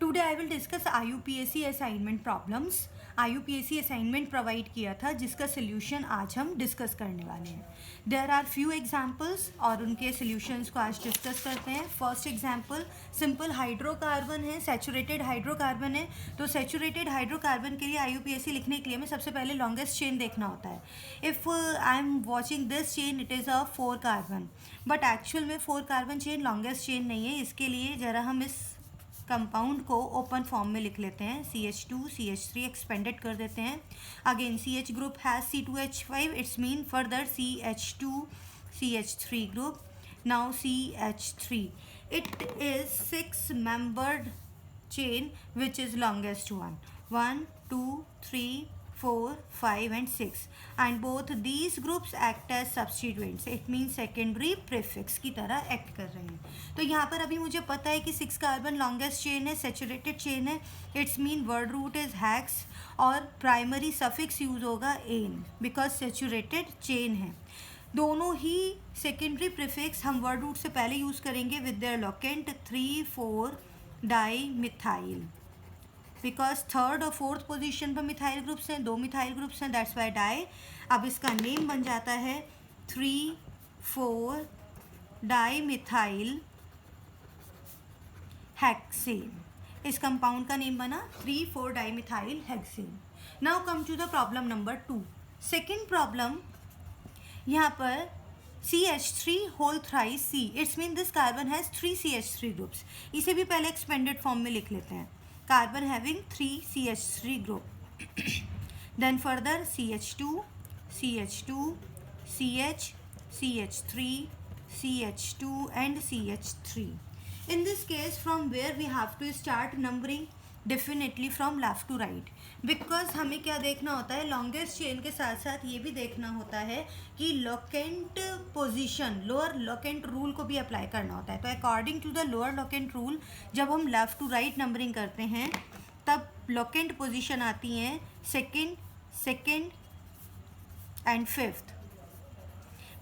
Today I will discuss IUPAC assignment problems. IUPAC assignment provide किया था जिसका solution आज हम डिस्कस करने वाले हैं। देयर आर फ्यू एग्जाम्पल्स और उनके सोल्यूशंस को आज डिस्कस करते हैं। फर्स्ट एग्जाम्पल सिंपल हाइड्रोकार्बन है, सैचुरेटेड हाइड्रोकार्बन है। तो सैचुरेटेड हाइड्रोकार्बन के लिए IUPAC लिखने के लिए हमें सबसे पहले लॉन्गेस्ट चेन देखना होता है। If I am watching this chain it is a 4 carbon, but actual में 4 कार्बन चेन लॉन्गेस्ट चेन नहीं है। इसके लिए ज़रा हम इस कंपाउंड को ओपन फॉर्म में लिख लेते हैं, CH2 CH3 एक्सपेंडेड कर देते हैं। Again CH group has C2H5, it's mean further CH2 CH3 group, now CH3, it is 6 membered chain which is longest one, 1 2 3 4 5 and 6, and both these groups act as substituents, it means secondary prefix की तरह act कर रहे हैं। तो यहाँ पर अभी मुझे पता है कि 6 कार्बन लॉन्गेस्ट चेन है, सेचुरेटेड चेन है, it's mean word root is hex और प्राइमरी सफिक्स यूज होगा एन बिकॉज सेचुरेटेड चेन है। दोनों ही सेकेंडरी प्रीफिक्स हम वर्ड रूट से पहले यूज़ करेंगे with their locant 3,4 di methyl, because third और फोर्थ पोजीशन पर मिथाइल ग्रुप्स हैं, 2 मिथाइल ग्रुप्स हैं, दैट्स वाई डाई। अब इसका नेम बन जाता है 3,4 डाई मिथाइल हेक्सेन। इस कंपाउंड का नेम बना 3,4 di methyl hexane. Now come to the problem number 2। Second problem, यहाँ पर CH3 whole thrice C, it's mean this carbon has 3 CH3 groups. इसे भी पहले एक्सपेंडेड फॉर्म में लिख लेते हैं, carbon having 3 CH3 group. Then further CH2 CH2 CH CH3 CH2 and CH3. In this case from where we have to start numbering? Definitely from left to right, because हमें क्या देखना होता है, longest chain के साथ साथ ये भी देखना होता है कि locant position, lower locant rule को भी अप्लाई करना होता है। तो according to the lower locant rule जब हम लेफ्ट टू राइट नंबरिंग करते हैं तब लोकेंट पोजीशन आती हैं सेकेंड एंड फिफ्थ,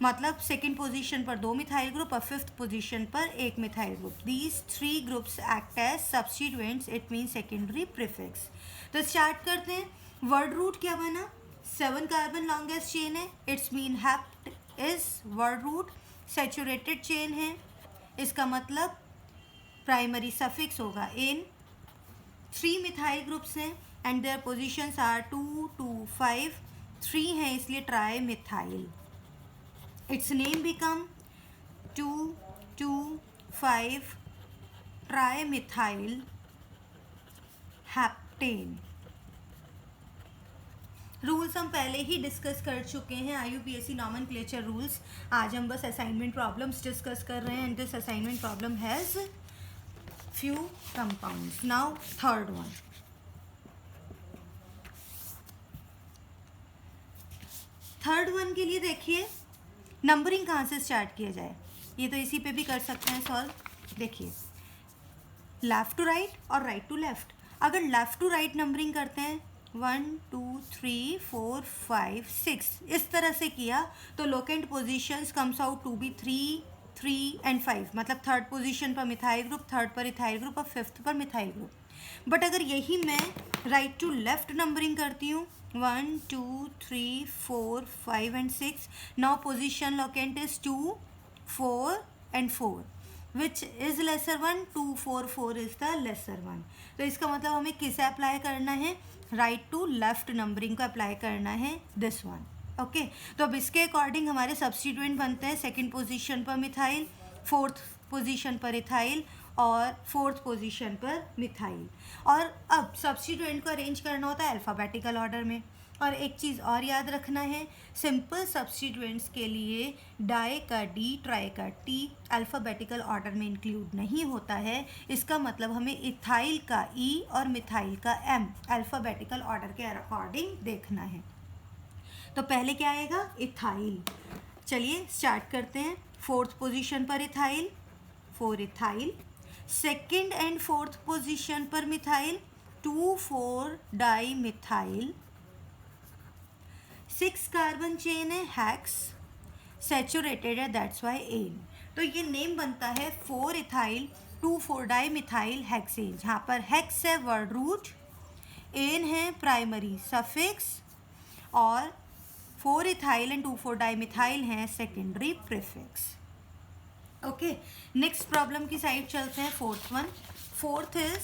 मतलब सेकेंड पोजीशन पर 2 मिथाइल ग्रुप और फिफ्थ पोजीशन पर 1 methyl group. These 3 groups act as substituents, it mean secondary prefix. तो स्टार्ट करते हैं। वर्ड रूट क्या बना, 7 कार्बन लॉन्गेस्ट चेन है, it's mean hept is word root. Saturated chain है, इसका मतलब प्राइमरी सफिक्स होगा इन। 3 मिथाइल ग्रुप्स हैं एंड देयर पोजिशंस आर 2 2 5, 3 है इसलिए tri methyl. Its name become 2 2 5 trimethyl heptane। Rules हम पहले ही डिस्कस कर चुके हैं, IUPAC नॉमेनक्लेचर रूल्स। आज हम बस असाइनमेंट प्रॉब्लम्स डिस्कस कर रहे हैं and this assignment problem has few compounds. Now third one, third one के लिए देखिए नंबरिंग कहाँ से स्टार्ट किया जाए, ये तो इसी पे भी कर सकते हैं सॉल्व। देखिए लेफ़्ट टू राइट और राइट टू लेफ़्ट। अगर लेफ़्ट टू राइट नंबरिंग करते हैं 1 2 3 4 5 6 इस तरह से किया तो locant positions comes out to be 3 3 and 5, मतलब थर्ड पोजीशन पर मिथाइल ग्रुप, थर्ड पर इथाइल ग्रुप और फिफ्थ पर मिथाइल ग्रुप। बट अगर यही मैं राइट टू लेफ़्ट नंबरिंग करती हूँ 1 2 3 4 5 and 6, now position locant is 2 4 and 4, which is lesser one, 2 4 4 is the lesser one। तो इसका मतलब हमें किसे अप्लाई करना है, राइट टू लेफ्ट नंबरिंग को अप्लाई करना है, दिस वन। ओके, तो अब इसके अकॉर्डिंग हमारे सब्स्टिट्यूएंट बनते हैं सेकेंड पोजीशन पर मिथाइल, फोर्थ पोजीशन पर इथाइल और फोर्थ पोजीशन पर मिथाइल। और अब सब्स्टिट्यूएंट को अरेंज करना होता है अल्फ़ाबेटिकल ऑर्डर में। और एक चीज़ और याद रखना है, सिंपल सब्स्टिट्यूएंट्स के लिए डाई का D, ट्राई का T अल्फ़ाबेटिकल ऑर्डर में इंक्लूड नहीं होता है। इसका मतलब हमें इथाइल का E और मिथाइल का M अल्फ़ाबेटिकल ऑर्डर के अकॉर्डिंग देखना है। तो पहले क्या आएगा, इथाइल। चलिए स्टार्ट करते हैं। फोर्थ पोजीशन पर ethyl, 4 ethyl. Second and fourth position पर methyl 2 4 di methyl. 6 carbon chain है, हैक्स, सैचुरेटेड है, दैट्स वाई एन। तो ये नेम बनता है 4 इथाइल 2,4 डाइमिथाइल हेक्सेन, जहाँ पर हेक्स है वर्ड रूट, एन है प्राइमरी सफिक्स और 4 इथाइल एंड 2,4 डाइमिथाइल हैं secondary prefix. Okay, next problem की साइड चलते हैं, फोर्थ वन। फोर्थ इज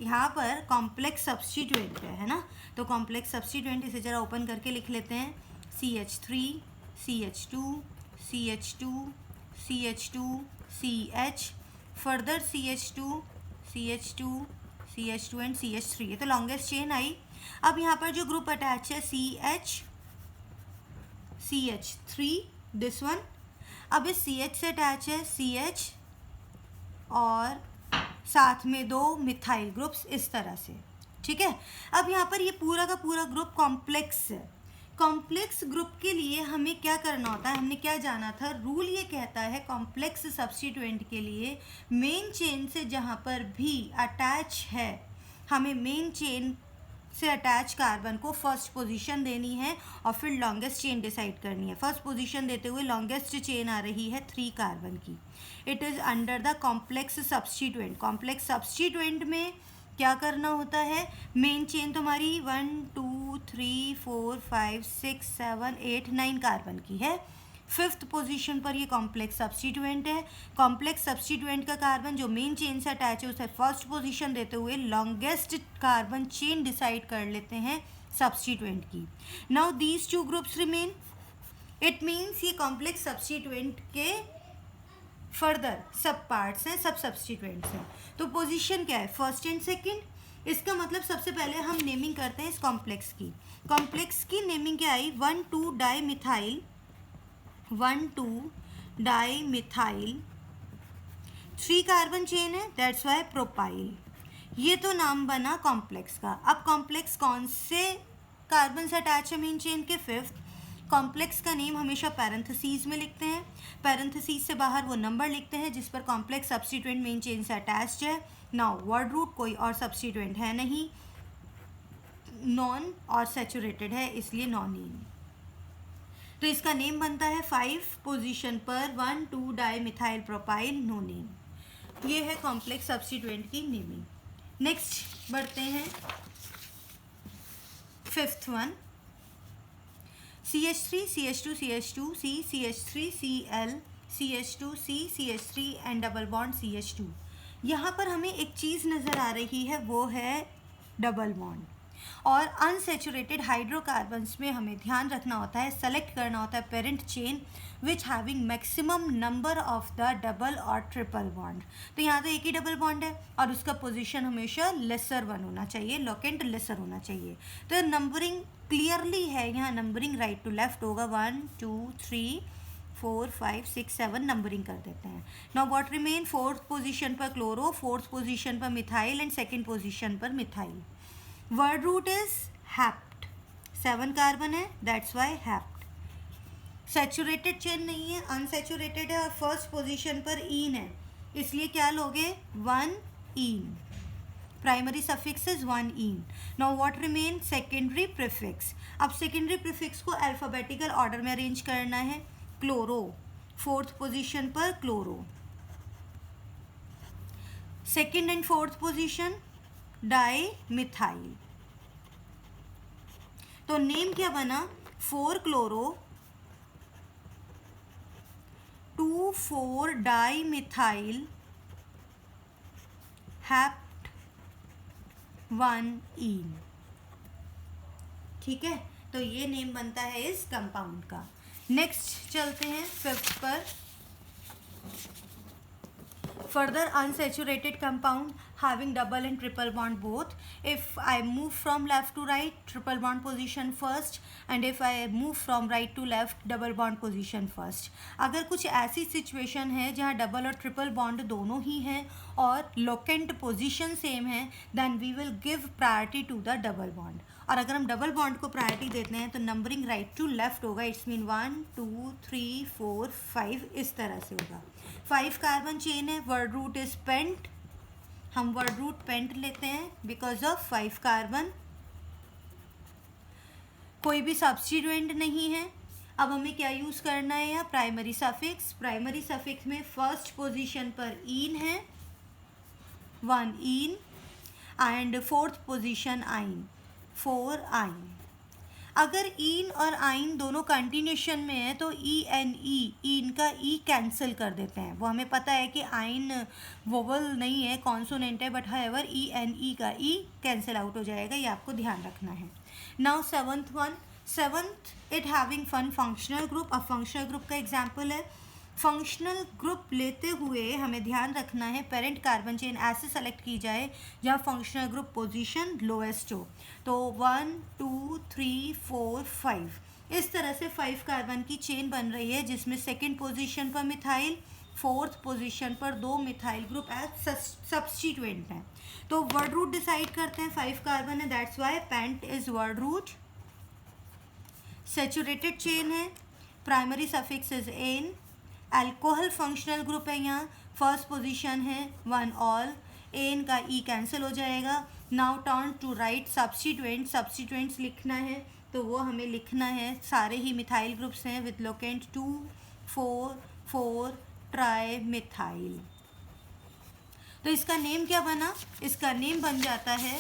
यहाँ पर कॉम्प्लेक्स सब्स्टिट्यूएंट है ना, तो कॉम्प्लेक्स सब्स्टिट्यूएंट इसे जरा ओपन करके लिख लेते हैं। CH3 CH2 CH2 CH2 CH, further CH2 CH2 CH2 and CH3, ये तो लॉन्गेस्ट चेन आई। अब यहाँ पर जो ग्रुप अटैच है CH3, दिस वन, अब इस CH से अटैच है CH और साथ में 2 मिथाइल ग्रुप्स इस तरह से, ठीक है। अब यहाँ पर ये पूरा का पूरा ग्रुप कॉम्प्लेक्स है। कॉम्प्लेक्स ग्रुप के लिए हमें क्या करना होता है, हमने क्या जाना था, रूल ये कहता है कॉम्प्लेक्स सब्स्टिट्यूएंट के लिए मेन चेन से जहाँ पर भी अटैच है, हमें मेन चेन से अटैच कार्बन को फर्स्ट पोजीशन देनी है और फिर लॉन्गेस्ट चेन डिसाइड करनी है। फर्स्ट पोजीशन देते हुए लॉन्गेस्ट चेन आ रही है 3 कार्बन की। It is under the complex substituent. Complex substituent में क्या करना होता है, मेन चेन तुम्हारी 1 2 3 4 5 6 7 8 9 कार्बन की है। 5th पोजीशन पर ये कॉम्प्लेक्स सब्स्टिट्यूएंट है। कॉम्प्लेक्स सब्स्टिट्यूएंट का कार्बन जो मेन चेन से अटैच है उसे फर्स्ट पोजीशन देते हुए लॉन्गेस्ट कार्बन चेन डिसाइड कर लेते हैं सब्स्टिट्यूएंट की। Now these 2 groups remain, it means ये कॉम्प्लेक्स सब्स्टिट्यूएंट के फर्दर सब पार्ट्स हैं, सब सब्स्टिट्यूएंट्स हैं। तो पोजीशन क्या है, फर्स्ट एंड सेकंड। इसका मतलब सबसे पहले हम नेमिंग करते हैं इस कॉम्प्लेक्स की। कॉम्प्लेक्स की नेमिंग क्या आई, 1 2 डाइमिथाइल 3 कार्बन चेन है, दैट्स वाई प्रोपाइल। ये तो नाम बना कॉम्प्लेक्स का। अब कॉम्प्लेक्स कौन से कार्बन से अटैच है मेन चेन के, 5th। कॉम्प्लेक्स का नेम हमेशा पैरेंथेसिस में लिखते हैं, पैरेंथेसिस से बाहर वो नंबर लिखते हैं जिस पर कॉम्प्लेक्स सब्स्टिट्यूएंट मेन चेन से अटैच्ड है। नाउ वर्ड रूट कोई और सब्स्टिट्यूएंट है नहीं, नॉन और सैचुरेटेड है, इसलिए नॉन नेम। तो इसका नेम बनता है 5 पोजीशन पर 1 2 डाइमिथाइल प्रोपाइल, नो नेम। ये है कॉम्प्लेक्स सब्स्टिट्यूएंट की नेमिंग। नेक्स्ट बढ़ते हैं 5th one, CH3 CH2 CH2 C CH3 Cl CH2 C CH3 and double bond CH2। यहाँ पर हमें एक चीज़ नज़र आ रही है, वो है डबल बॉन्ड। और अनसेचुरेटेड हाइड्रोकार्बन्स में हमें ध्यान रखना होता है, सेलेक्ट करना होता है parent chain which having maximum number of the double और ट्रिपल बॉन्ड। तो यहाँ तो एक ही डबल बॉन्ड है और उसका पोजीशन हमेशा लेसर वन होना चाहिए, लोकेंट लेसर होना चाहिए। तो नंबरिंग क्लियरली है, यहाँ नंबरिंग राइट टू लेफ्ट होगा, 1 2 3 4 5 6 7 नंबरिंग कर देते हैं। Now what remain, 4th position पर क्लोरो, 4th पोजीशन पर मिथाइल एंड 2nd पोजीशन पर methyl. Word root is hept, 7 carbon है, that's why hept. Saturated chain नहीं है, अनसैचुरेटेड है और फर्स्ट पोजीशन पर ईन है, इसलिए क्या लोगे, 1 ene. Primary suffix is 1 ene. Now what remain, secondary prefix. अब सेकेंडरी प्रीफिक्स को अल्फाबेटिकल ऑर्डर में अरेंज करना है। क्लोरो 4th पोजीशन पर chloro, 2nd and 4th position dimethyl. तो नेम क्या बना, 4 क्लोरो 2 4 डाइमिथाइल हैप्ट 1 ईन। ठीक है, तो ये नेम बनता है इस कंपाउंड का। नेक्स्ट चलते हैं 5th पर। Further unsaturated compound having double and triple bond both. If I move from left to right, triple bond position first, and if I move from right to left, double bond position first. अगर कुछ ऐसी situation है जहाँ double और triple bond दोनों ही हैं और लोकेंट पोजीशन सेम है, then we will give priority to the double bond. और अगर हम डबल बॉन्ड को प्रायोरिटी देते हैं तो नंबरिंग राइट टू लेफ्ट होगा, इट्स मीन 1 2 3 4 5 इस तरह से होगा। 5 कार्बन चेन है, वर्ड रूट इज पेंट, हम वर्ड रूट पेंट लेते हैं बिकॉज ऑफ 5 कार्बन। कोई भी सब्स्टिट्यूएंट नहीं है, अब हमें क्या यूज़ करना है यहाँ, प्राइमरी सफिक्स। प्राइमरी सफिक्स में फर्स्ट पोजीशन पर इन है, 1 इन, एंड फोर्थ पोजीशन आइन, 4 आइन। अगर इन और आइन दोनों कंटिन्यूशन में है तो ई एन ई, इन का ई कैंसिल कर देते हैं। वो हमें पता है कि आइन वोवल नहीं है, कॉन्सोनेंट है, but however E N E का ई कैंसिल आउट हो जाएगा, ये आपको ध्यान रखना है। Now seventh one, seventh, it having fun functional group. अब फंक्शनल ग्रुप का एग्जाम्पल है। फंक्शनल ग्रुप लेते हुए हमें ध्यान रखना है पेरेंट कार्बन चेन ऐसे सेलेक्ट की जाए जहाँ फंक्शनल ग्रुप पोजीशन लोएस्ट हो। तो 1 2 3 4 5 इस तरह से 5 कार्बन की चेन बन रही है, जिसमें सेकेंड पोजीशन पर मिथाइल, फोर्थ पोजीशन पर 2 मिथाइल ग्रुप एज सब्स्टिट्यूएंट हैं। तो वर्ड रूट डिसाइड करते हैं, 5 कार्बन है, that's why pent is word root. Saturated chain है, primary suffix is ane. Alcohol functional group है, यहाँ फर्स्ट पोजीशन है 1 ऑल, एन का ई कैंसिल हो जाएगा। Now turn to write, substituent, substituents लिखना है तो वो हमें लिखना है, सारे ही मिथाइल ग्रुप्स हैं विद लोकेंट 2 4 4 ट्राई मिथाइल। तो इसका नेम क्या बना, इसका नेम बन जाता है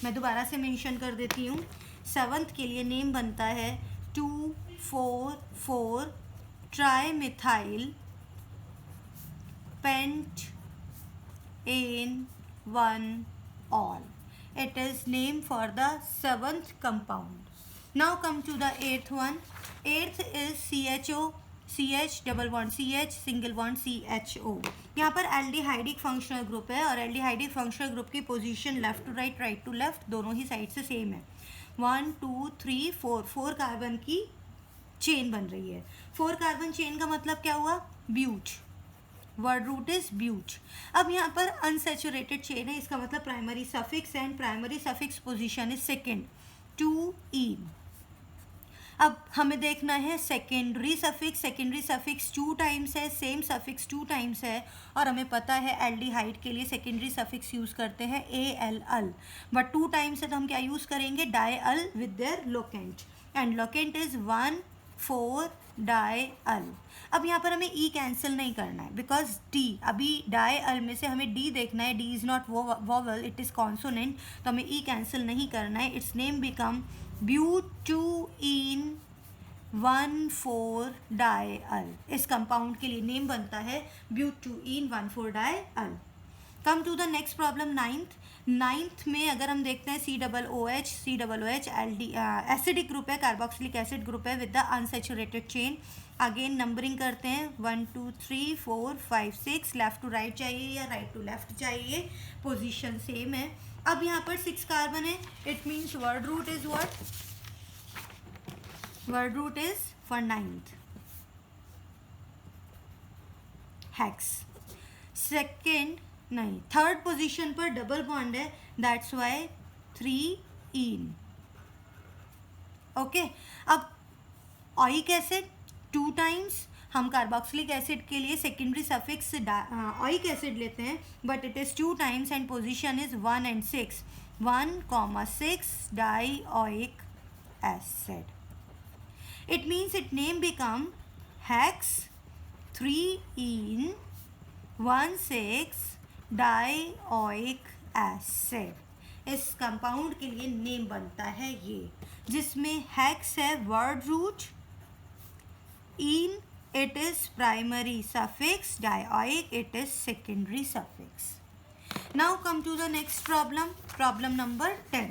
मैं दोबारा से मेंशन कर देती हूँ, सेवंथ के लिए नेम बनता है 2 4 4 trimethyl pent an 1 ol. It is named for the seventh compound. Now come to the eighth one. Eighth is CHO, CH double bond CH single bond CHO. यहाँ पर aldehydic functional group है और aldehydic functional group की position left to right, right to left दोनों ही side से same है। 1 2 3 4 4 carbon की चेन बन रही है। 4 कार्बन चेन का मतलब क्या हुआ, but, word root is but. अब यहाँ पर अनसेचुरेटेड चेन है, इसका मतलब primary suffix and primary suffix position is second, 2 en. अब हमें देखना है secondary suffix, secondary suffix 2 times है, सेम सफिक्स 2 टाइम्स है, और हमें पता है एल्डिहाइड के लिए सेकेंडरी सफिक्स यूज़ करते हैं A L al, but 2 times है तो हम क्या यूज़ करेंगे, di al with their locant, and locant is 1 4 die al. अब यहाँ पर हमें ई कैंसिल नहीं करना है बिकॉज डी, अभी डाई अल में से हमें डी देखना है, D is not vowel, it is consonant, तो हमें ई कैंसिल नहीं करना है। It's name become butane 1 4 die अल। इस कंपाउंड के लिए नेम बनता है but two en 1 4 die Al. Come to the next problem, ninth. Ninth में अगर हम देखते हैं COOH एसिडिक ग्रुप है, कार्बोक्सिलिक एसिड ग्रुप है with the unsaturated chain. Again numbering करते हैं 1 2 3 4 5 6, लेफ्ट टू राइट चाहिए या राइट टू लेफ्ट चाहिए, पोजीशन सेम है। अब यहाँ पर 6 कार्बन है, it means word root is what, word root is for ninth hex. Second नहीं, थर्ड पोजीशन पर डबल बॉन्ड है, दैट्स वाई 3 इन। ओके, अब ऑइक एसिड 2 टाइम्स, हम कार्बोक्सिलिक एसिड के लिए सेकेंडरी सफिक्स ऑइक एसिड लेते हैं, but it is 2 times and position is 1 and 6, 1,6 die ऑइक acid. It means its name become hex 3 in 1,6 dioic acid. इस compound के लिए name बनता है ये, जिसमें हेक्स है word root, en it is primary suffix, dioic it is secondary suffix. Now come to the next problem, problem number 10।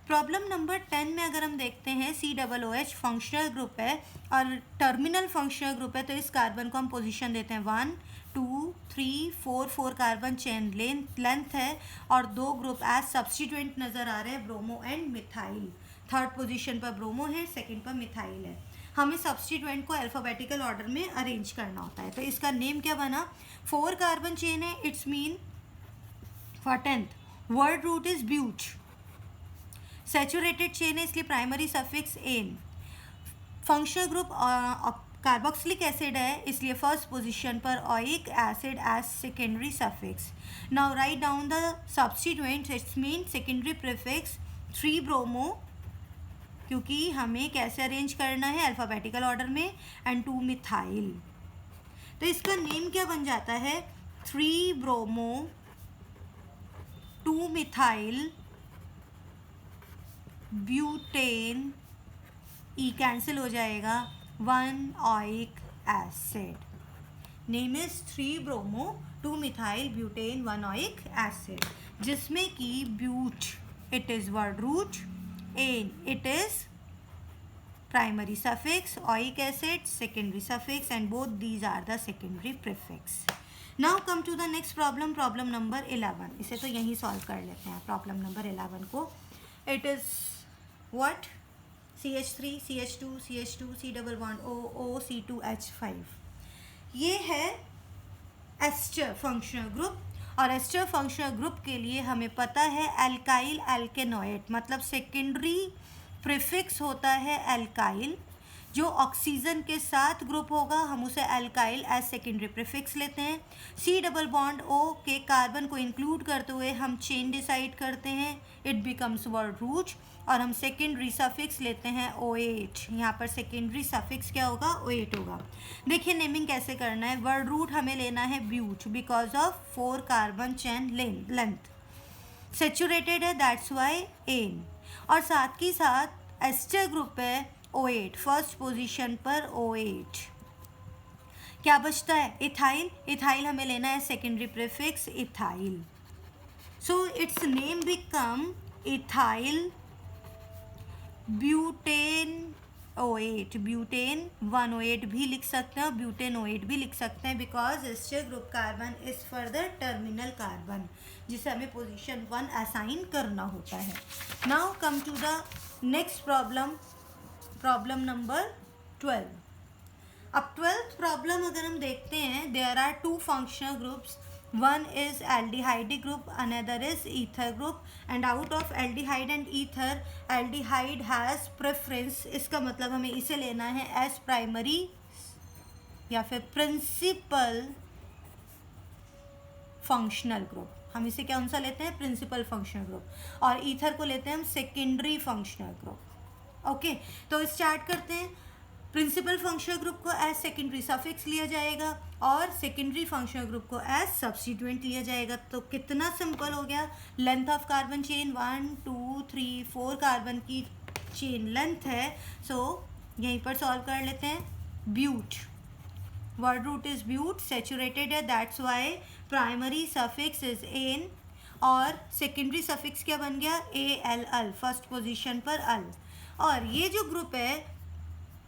Problem number 10 में अगर हम देखते हैं COOH फंक्शनल ग्रुप है और टर्मिनल फंक्शनल ग्रुप है, तो इस कार्बन को हम पोजीशन देते हैं 1 2 3 4 4 कार्बन चेन लेंथ है और 2 ग्रुप एज सब्स्टिट्यूएंट नज़र आ रहे हैं, bromo and methyl. Third position पर ब्रोमो है, सेकेंड पर मिथाइल है। हमें सब्स्टिट्यूएंट को अल्फ़ाबेटिकल ऑर्डर में अरेंज करना होता है, तो इसका नेम क्या बना, 4 कार्बन चेन है, it's mean for 10th word root is but. Saturated chain है इसलिए primary suffix an. Functional group carboxylic acid है इसलिए फर्स्ट पोजीशन पर oic acid as secondary suffix. Now write down the substituents, it's mean secondary prefix 3 bromo क्योंकि हमें कैसे arrange करना है, अल्फ़ाबेटिकल ऑर्डर में, एंड 2 मिथाइल। तो इसका नेम क्या बन जाता है, 3 bromo 2 methyl butane, e cancel हो जाएगा, 1 oic acid. Name is 3 bromo 2 methyl butane 1 oic acid, जिसमें कि but it is word root, an it is primary suffix, oic acid secondary suffix, and both these are the secondary prefix. Now come to the next problem, problem number 11. इसे तो यहीं solve कर लेते हैं problem number 11 को. It is what? CH3 CH2 CH2 C double bond O O C2H5. ये है ester functional group, और एस्टर फंक्शनल ग्रुप के लिए हमें पता है एल्काइल एल्केनोएट, मतलब सेकेंडरी प्रीफिक्स होता है एल्काइल, जो ऑक्सीजन के साथ ग्रुप होगा हम उसे एल्काइल एज सेकेंडरी प्रीफिक्स लेते हैं. सी डबल बॉन्ड ओ के कार्बन को इंक्लूड करते हुए हम चेन डिसाइड करते हैं, इट बिकम्स वर्ड रूट, और हम सेकेंडरी सफिक्स लेते हैं OH. यहाँ पर सेकेंडरी सफिक्स क्या होगा, OH होगा. देखिए नेमिंग कैसे करना है. वर्ड रूट हमें लेना है but because of 4 carbon chain length, saturated है दैट्स वाई एन, और साथ ही साथ एस्टर ग्रुप है OH, फर्स्ट पोजीशन पर OH. क्या बचता है, इथाइल. इथाइल हमें लेना है secondary prefix ethyl, so it's name become ethyl butane OH. Butane 1OH भी लिख सकते हैं और ब्यूटेन OH भी लिख सकते हैं, because ester group carbon is further terminal carbon, जिसे हमें पोजीशन 1 असाइन करना होता है. Now come to the next problem, problem number 12. अब 12th प्रॉब्लम अगर हम देखते हैं, there are 2 functional groups, one is aldehyde group, another is ether group, and out of aldehyde and ether, aldehyde has preference. इसका मतलब हमें इसे लेना है as primary या फिर principal functional group. हम इसे कौन सा लेते हैं, प्रिंसिपल फंक्शनल ग्रुप, और ईथर को लेते हैं हम सेकेंडरी फंक्शनल ग्रुप. ओके, तो स्टार्ट करते हैं. प्रिंसिपल फंक्शनल ग्रुप को एज सेकेंडरी सफिक्स लिया जाएगा और सेकेंडरी फंक्शनल ग्रुप को एज सब्स्टिट्यूएंट लिया जाएगा. तो कितना सिंपल हो गया. Length of carbon chain 1 2 3 4 carbon की चेन लेंथ है, सो यहीं पर सॉल्व कर लेते हैं. But, word root is but, saturated है that's Y primary suffix is N, और सेकेंडरी सफिक्स क्या बन गया, ALL, फर्स्ट पोजीशन पर अल. और ये जो ग्रुप है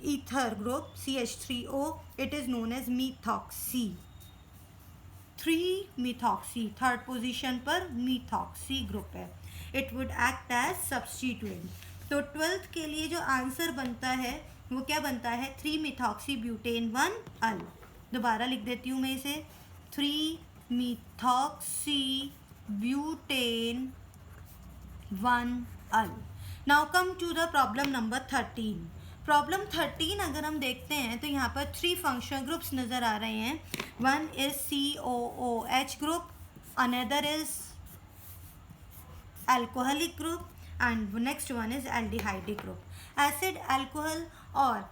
ether group CH3O, it is known as methoxy, 3 methoxy, third position पर मीथॉक्सी ग्रुप है. It would act as substituent. तो 12th के लिए जो आंसर बनता है वो क्या बनता है, 3 मीथॉक्सी ब्यूटेन 1 अल. दोबारा लिख देती हूँ मैं इसे, 3 methoxy butane 1 al. Now come to the problem number 13. Problem 13 अगर हम देखते हैं तो यहाँ पर 3 फंक्शनल ग्रुप्स नज़र आ रहे हैं. One is COOH group, another is alcoholic group, and next one is aldehydic group. Acid, alcohol और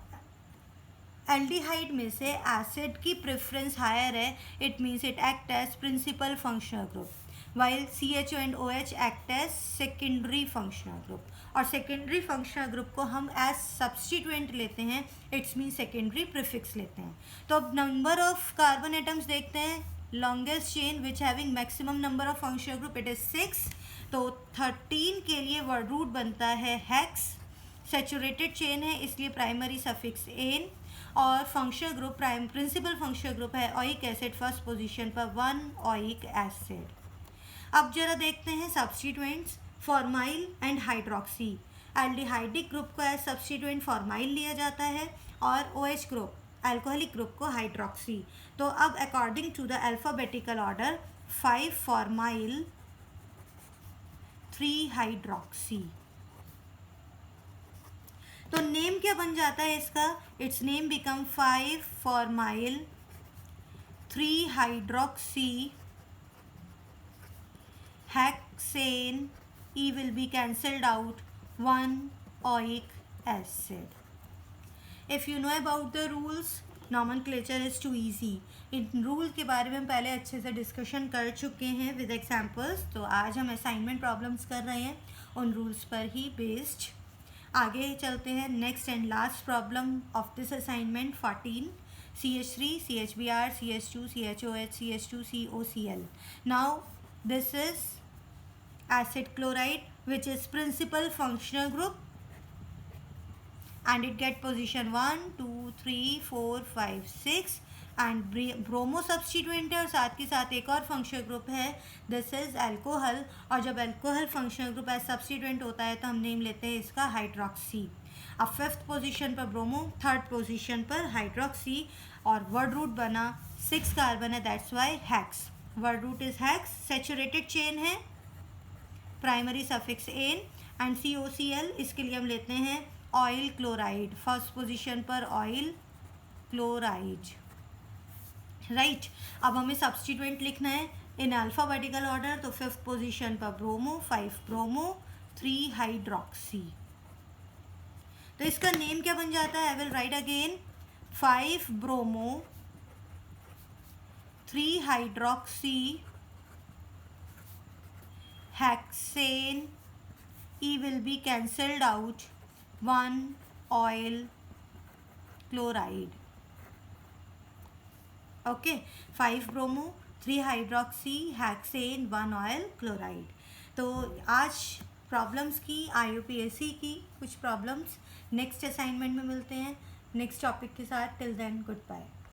एल्डिहाइड में से एसिड की प्रेफरेंस हायर है, it means it act as principal functional group, while CHO and OH act as secondary functional group. और secondary functional group को हम as substituent लेते हैं, इट्स मीन सेकेंडरी प्रीफिक्स लेते हैं. तो अब नंबर ऑफ कार्बन एटम्स देखते हैं. Longest chain which having maximum number of functional group it is 6. तो 13 के लिए वर्ड रूट बनता है हेक्स. सेचुरेटेड चेन है इसलिए प्राइमरी सफिक्स एन, और functional group principal functional group है ओइक एसिड, फर्स्ट पोजीशन पर 1 ओइक एसिड. अब जरा देखते हैं substituents, formyl and hydroxy. Aldehydic group को एज सब्स्टिट्यूएंट फॉर्माइल लिया जाता है और OH ग्रुप, अल्कोहलिक ग्रुप को हाइड्रोक्सी. तो अब according to the alphabetical order 5 formyl 3 hydroxy. तो नेम क्या बन जाता है इसका, it's name become 5 formyl 3 hydroxy hexane, E will be cancelled out, 1 oic acid. If you know about the rules, nomenclature is too easy. In rule के बारे में हम पहले अच्छे से डिस्कशन कर चुके हैं विद एग्जांपल्स. तो आज हम असाइनमेंट प्रॉब्लम्स कर रहे हैं उन रूल्स पर ही बेस्ड. आगे चलते हैं. Next and last problem of this assignment 14. CH3, CHBr, CH2, CHOH, CH2, COCl. Now this is acid chloride which is principal functional group and it get position 1, 2, 3, 4, 5, 6 and bromo substituent है और साथ के साथ एक और फंक्शनल ग्रुप है. This is alcohol. और जब alcohol functional group as substituent होता है तो हम नेम लेते हैं इसका हाइड्रोक्सी. अब फिफ्थ पोजीशन पर ब्रोमो, थर्ड पोजीशन पर हाइड्रोक्सी और वर्ड रूट बना 6 कार्बन है, that's why hex. Word root is hex. Saturated chain है, primary suffix ane and COCl. इसके लिए हम लेते हैं ऑयल क्लोराइड. फर्स्ट पोजीशन पर ऑयल क्लोराइड. राइट. अब हमें सब्सटीट्यूएंट लिखना है इन अल्फ़ाबेटिकल ऑर्डर. तो फिफ्थ पोजीशन पर ब्रोमो, 5 ब्रोमो, 3 हाइड्रोक्सी. तो इसका नेम क्या बन जाता है? I will write again. 5 bromo, 3 hydroxy, hexane. E will be cancelled out. 1 oil chloride. Okay. 5 bromo, 3 hydroxy, hexane, 1 oil chloride. तो आज प्रॉब्लम्स की, IUPAC की कुछ प्रॉब्लम्स नेक्स्ट असाइनमेंट में मिलते हैं नेक्स्ट टॉपिक के साथ. Till then good bye.